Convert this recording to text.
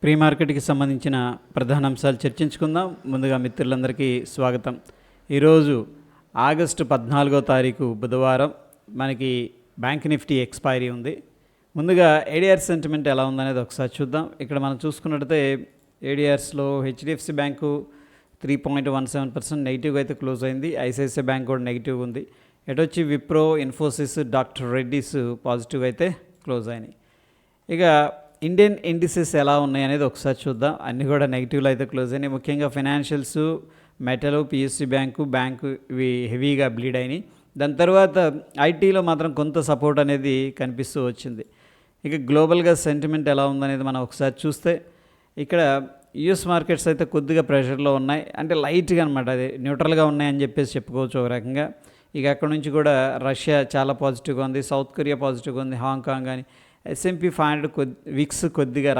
Pre మార్కెట్కి సంబంధించిన ప్రధాన అంశాలు చర్చించుకుందాం. ముందుగా మిత్రులందరికీ స్వాగతం. ఈరోజు ఆగస్టు 14వ తారీఖు బుధవారం. మనకి బ్యాంక్ నిఫ్టీ ఎక్స్పైరీ ఉంది. ముందుగా ఏడిఆర్ సెంటిమెంట్ ఎలా ఉందనేది ఒకసారి చూద్దాం. ఇక్కడ మనం చూసుకున్నట్టయితే ఏడిఆర్స్లో హెచ్డిఎఫ్సి బ్యాంకు 3.17% నెగిటివ్గా అయితే క్లోజ్ అయింది. ఐసిఐసిఐ బ్యాంక్ కూడా నెగిటివ్ ఉంది. ఎటొచ్చి విప్రో, ఇన్ఫోసిస్, డాక్టర్ రెడ్డీస్ పాజిటివ్గా అయితే క్లోజ్ అయినాయి. ఇక ఇండియన్ ఇండిసెస్ ఎలా ఉన్నాయి అనేది ఒకసారి చూద్దాం. అన్నీ కూడా నెగిటివ్లో అయితే క్లోజ్ అయినాయి. ముఖ్యంగా ఫైనాన్షియల్స్, మెటల్, పిఎస్సి బ్యాంకు ఇవి హెవీగా బ్లీడ్ అయినాయి. దాని తర్వాత ఐటీలో మాత్రం కొంత సపోర్ట్ అనేది కనిపిస్తూ వచ్చింది. ఇక గ్లోబల్గా సెంటిమెంట్ ఎలా ఉందనేది మనం ఒకసారి చూస్తే ఇక్కడ యూఎస్ మార్కెట్స్ అయితే కొద్దిగా ప్రెషర్లో ఉన్నాయి. అంటే లైట్గా అనమాట, అది న్యూట్రల్గా ఉన్నాయని చెప్పేసి చెప్పుకోవచ్చు ఒక రకంగా. ఇక అక్కడ నుంచి కూడా రష్యా చాలా పాజిటివ్గా ఉంది, సౌత్ కొరియా పాజిటివ్గా ఉంది, హాంకాంగ్ కానీ S&P 500 విక్స్ కొద్దిగా